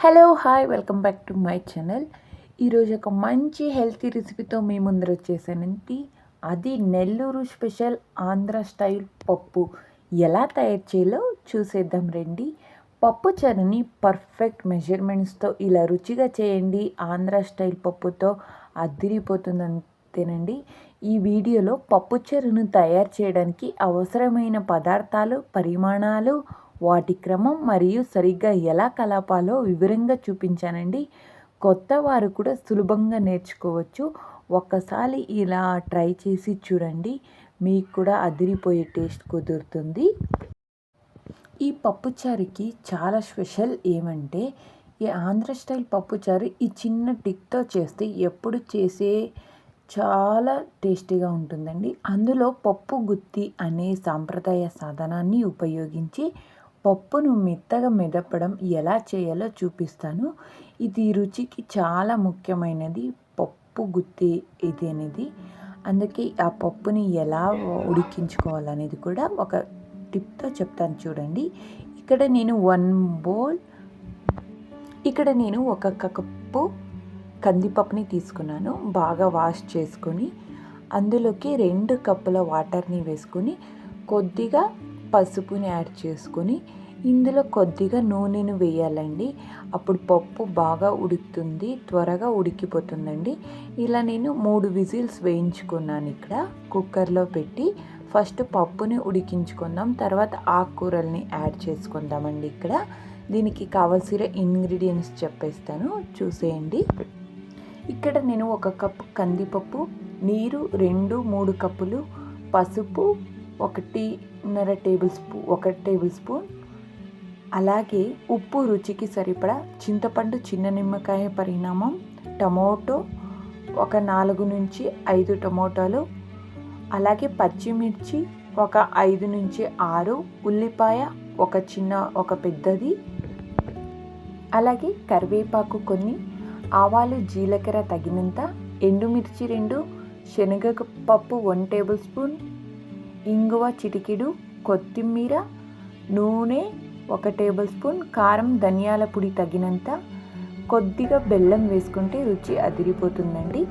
Hello hi welcome back to my channel. ఈరోజు ఒక మంచి హెల్తీ రెసిపీతో మీ ముందర వచ్చేసానండి. అది నెల్లూరు స్పెషల్ ఆంధ్ర స్టైల్ పప్పు ఎలా తయారు చేయాలో చూసేద్దాం రండి. పప్పు చారుని పర్ఫెక్ట్ మెజర్మెంట్స్తో ఇలా రుచిగా చేయండి. ఆంధ్ర స్టైల్ పప్పుతో అద్దిరిపోతుందంతేనండి. ఈ వీడియోలో పప్పు చారును తయారు చేయడానికి అవసరమైన పదార్థాలు, పరిమాణాలు, వాటి క్రమం మరియు సరిగ్గా ఎలా కలపాలో వివరంగా చూపించానండి. కొత్త వారు కూడా సులభంగా నేర్చుకోవచ్చు. ఒక్కసారి ఇలా ట్రై చేసి చూడండి, మీకు కూడా అదిరిపోయే టేస్ట్ కుదురుతుంది. ఈ పప్పుచారుకి చాలా స్పెషల్ ఏమంటే, ఈ ఆంధ్ర స్టైల్ పప్పుచారు ఈ చిన్న టిక్తో చేస్తే ఎప్పుడు చేసే చాలా టేస్టీగా ఉంటుందండి. అందులో పప్పు గుత్తి అనే సాంప్రదాయ సాధనాన్ని ఉపయోగించి పప్పును మెత్తగా మెదపడం ఎలా చేయాలో చూపిస్తాను. ఇది రుచికి చాలా ముఖ్యమైనది, పప్పు గుత్తి ఇది అనేది. అందుకే ఆ పప్పుని ఎలా ఉడికించుకోవాలనేది కూడా ఒక టిప్తో చెప్తాను చూడండి. ఇక్కడ నేను ఒక కప్పు కందిపప్పుని తీసుకున్నాను. బాగా వాష్ చేసుకొని అందులోకి 2 కప్పుల వాటర్ని వేసుకొని కొద్దిగా పసుపుని యాడ్ చేసుకొని ఇందులో కొద్దిగా నూనెను వేయాలండి. అప్పుడు పప్పు బాగా ఉడుకుతుంది, త్వరగా ఉడికిపోతుందండి. ఇలా నేను 3 విజిల్స్ వేయించుకున్నాను. ఇక్కడ కుక్కర్లో పెట్టి ఫస్ట్ పప్పుని ఉడికించుకుందాం, తర్వాత ఆకుకూరల్ని యాడ్ చేసుకుందామండి. ఇక్కడ దీనికి కావాల్సిన ఇంగ్రీడియంట్స్ చెప్పేస్తాను, చూసేయండి. ఇక్కడ నేను 1 కప్పు కందిపప్పు, నీరు 2-3 కప్పులు, పసుపు 1 టేబుల్ స్పూన్, అలాగే ఉప్పు రుచికి సరిపడా, చింతపండు చిన్న నిమ్మకాయ పరిమాణం, టమోటో 4-5 టమోటాలు, అలాగే పచ్చిమిర్చి 5-6, ఉల్లిపాయ ఒక పెద్దది, అలాగే కరివేపాకు కొన్ని, ఆవాలు జీలకర్ర తగినంత, ఎండుమిర్చి 2, శనగపప్పు 1 టేబుల్ స్పూన్, ఇంగువ చిటికెడు, కొత్తిమీర, నూనె 1 టేబుల్ స్పూన్, కారం ధనియాల పొడి తగినంత, కొద్దిగా బెల్లం వేసుకుంటే రుచి అదిరిపోతుందండి.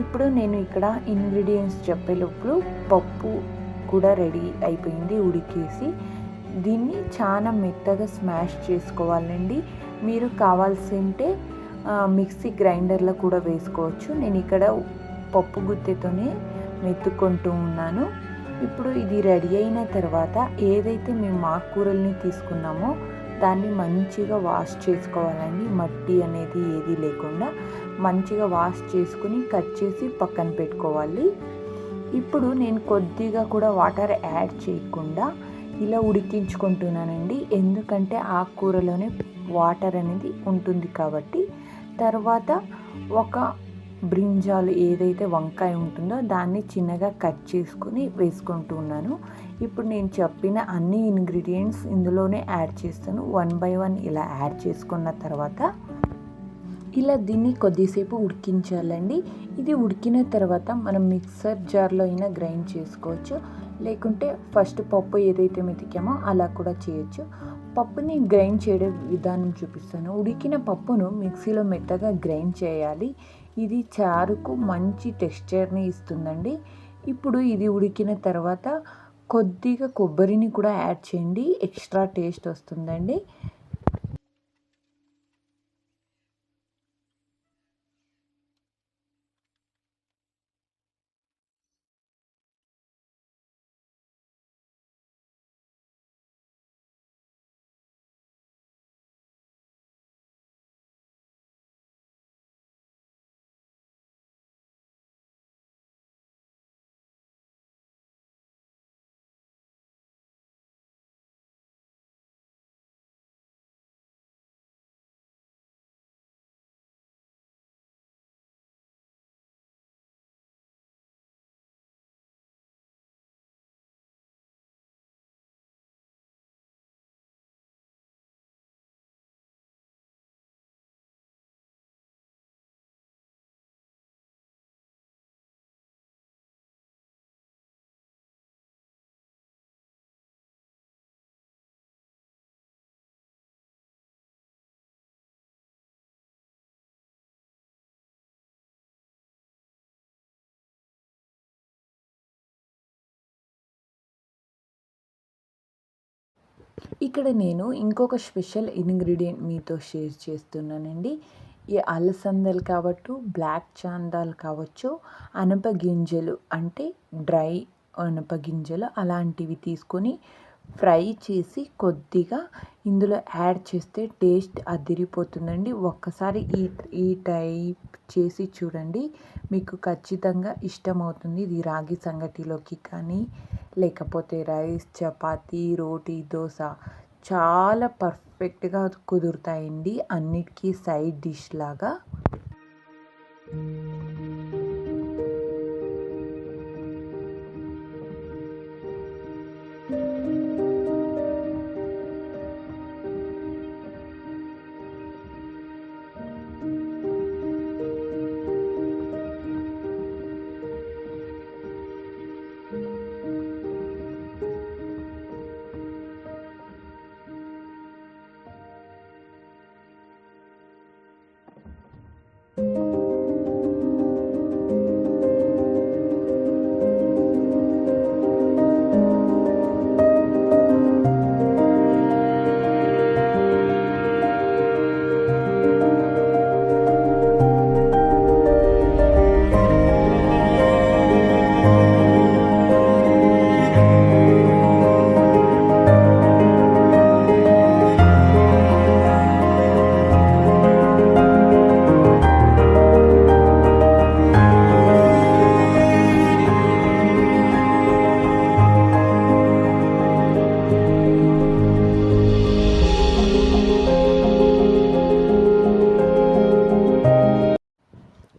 ఇప్పుడు నేను ఇక్కడ ఇంగ్రీడియంట్స్ చెప్పేటప్పుడు పప్పు కూడా రెడీ అయిపోయింది ఉడికేసి. దీన్ని చాలా మెత్తగా స్మాష్ చేసుకోవాలండి. మీరు కావాల్సింటే మిక్సీ గ్రైండర్లో కూడా వేసుకోవచ్చు. నేను ఇక్కడ పప్పు గుత్తెతోనే మెత్తుకుంటూ ఉన్నాను. ఇప్పుడు ఇది రెడీ అయిన తర్వాత ఏదైతే మేము ఆకుకూరల్ని తీసుకున్నామో దాన్ని మంచిగా వాష్ చేసుకోవాలండి. మట్టి అనేది ఏది లేకుండా మంచిగా వాష్ చేసుకుని కట్ చేసి పక్కన పెట్టుకోవాలి. ఇప్పుడు నేను కొద్దిగా కూడా వాటర్ యాడ్ చేయకుండా ఇలా ఉడికించుకుంటున్నానండి. ఎందుకంటే ఆకుకూరలోనే వాటర్ అనేది ఉంటుంది కాబట్టి. తర్వాత ఒక బ్రింజాల్ ఏదైతే వంకాయ ఉంటుందో దాన్ని చిన్నగా కట్ చేసుకుని వేసుకుంటున్నాను. ఇప్పుడు నేను చెప్పిన అన్ని ఇంగ్రీడియంట్స్ ఇందులోనే యాడ్ చేస్తాను. 1 by 1 ఇలా యాడ్ చేసుకున్న తర్వాత ఇలా దీన్ని కొద్దిసేపు ఉడికించాలండి. ఇది ఉడికిన తర్వాత మనం మిక్సర్ జార్లో అయినా గ్రైండ్ చేసుకోవచ్చు, లేకుంటే ఫస్ట్ పప్పు ఏదైతే మెతికామో అలా కూడా చేయొచ్చు. పప్పుని గ్రైండ్ చేయడం విధానం చూపిస్తాను. ఉడికిన పప్పును మిక్సీలో మెత్తగా గ్రైండ్ చేయాలి. ఇది చారుకు మంచి టెక్స్చర్ని ఇస్తుందండి. ఇప్పుడు ఇది ఉడికిన తర్వాత కొద్దిగా కొబ్బరిని కూడా యాడ్ చేయండి, ఎక్స్ట్రా టేస్ట్ వస్తుందండి. ఇక్కడ నేను ఇంకొక స్పెషల్ ఇంగ్రీడియంట్ మీతో షేర్ చేస్తున్నానండి. ఈ అలసందలు కావచ్చు, బ్లాక్ చాందాలు కావచ్చు, అనప గింజలు అంటే డ్రై అనప గింజలు అలాంటివి తీసుకొని ఫ్రై చేసి కొద్దిగా ఇందులో యాడ్ చేస్తే టేస్ట్ అదిరిపోతుందండి. ఒక్కసారి ఈ టైప్ చేసి చూడండి, మీకు ఖచ్చితంగా ఇష్టమవుతుంది. ఇది రాగి సంగటిలోకి కానీ లేకపోతే రైస్, చపాతీ, రోటీ, దోశ చాలా పర్ఫెక్ట్గా కుదురుతాయండి, అన్నిటికీ సైడ్ డిష్ లాగా.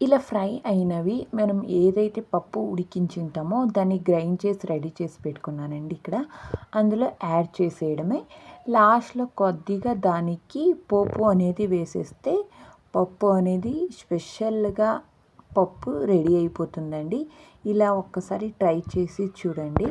ఇలా ఫ్రై అయినవి మనం ఏదైతే పప్పు ఉడికించి ఉంటామో దాన్ని గ్రైండ్ చేసి రెడీ చేసి పెట్టుకున్నానండి. ఇక్కడ అందులో యాడ్ చేసేయడమే. లాస్ట్లో కొద్దిగా దానికి పోపు అనేది వేసేస్తే పప్పు అనేది స్పెషల్గా పప్పు రెడీ అయిపోతుందండి. ఇలా ఒక్కసారి ట్రై చేసి చూడండి.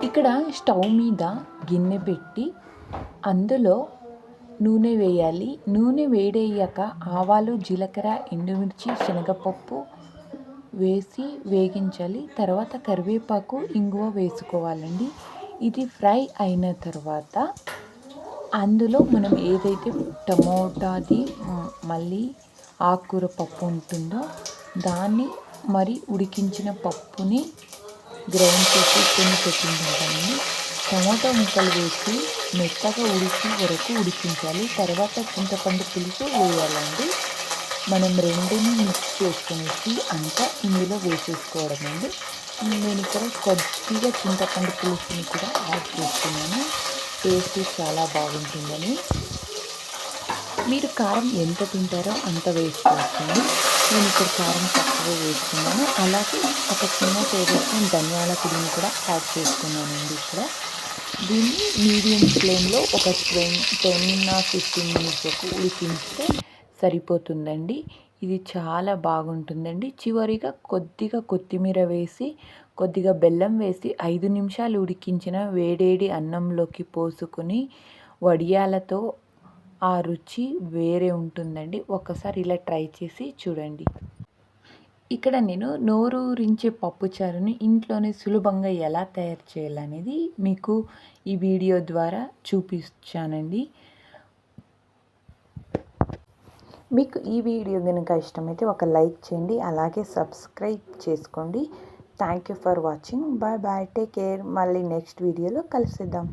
ఇక్కడ స్టవ్ మీద గిన్నె పెట్టి అందులో నూనె వేయాలి. నూనె వేడయ్యాక ఆవాలు, జీలకర్ర, ఎండుమిర్చి, శనగపప్పు వేసి వేగించాలి. తర్వాత కరివేపాకు, ఇంగువ వేసుకోవాలండి. ఇది ఫ్రై అయిన తర్వాత అందులో మనం ఏదైతే టమోటాది మళ్ళీ ఆకుకూర పప్పు ఉంటుందో దాన్ని మరి ఉడికించిన పప్పుని గ్రైండ్ చేసి కొన్ని పెట్టిందండి. టమాటో ముక్కలు వేసి మెత్తగా ఉడికి వరకు ఉడికించాలి. తర్వాత చింతపండు పులుసు వేయాలండి. మనం రెండుని మిక్స్ చేసుకునేసి అంతా ఇందులో వేసేసుకోవడం అండి. నేను ఇక్కడ కొద్దిగా చింతపండు పులుసుని కూడా యాడ్ చేస్తున్నాను. టేస్ట్ చాలా బాగుంటుందని. మీరు కారం ఎంత తింటారో అంత వేసుకోవచ్చండి. నేను ఇక్కడ కారం తక్కువ వేసుకున్నాను. అలాగే ఒక చిన్న టేబుల్ స్పూన్ ధనియాల పొడిని కూడా యాడ్ చేసుకున్నానండి ఇక్కడ. దీన్ని మీడియం ఫ్లేమ్లో ఒక 10-15 మినిట్స్ వరకు ఉడికించితే సరిపోతుందండి. ఇది చాలా బాగుంటుందండి. చివరిగా కొద్దిగా కొత్తిమీర వేసి కొద్దిగా బెల్లం వేసి 5 నిమిషాలు ఉడికించిన వేడేడి అన్నంలోకి పోసుకొని వడియాలతో ఆ రుచి వేరే ఉంటుందండి. ఒకసారి ఇలా ట్రై చేసి చూడండి. ఇక్కడ నేను నోరూరించే పప్పుచారుని ఇంట్లోనే సులభంగా ఎలా తయారు చేయాలనేది మీకు ఈ వీడియో ద్వారా చూపించానండి. మీకు ఈ వీడియో కనుక ఇష్టమైతే ఒక లైక్ చేయండి. అలాగే సబ్స్క్రైబ్ చేసుకోండి. Thank you for watching. Bye bye. Take care. మళ్ళీ నెక్స్ట్ వీడియోలో కలిసిద్దాం.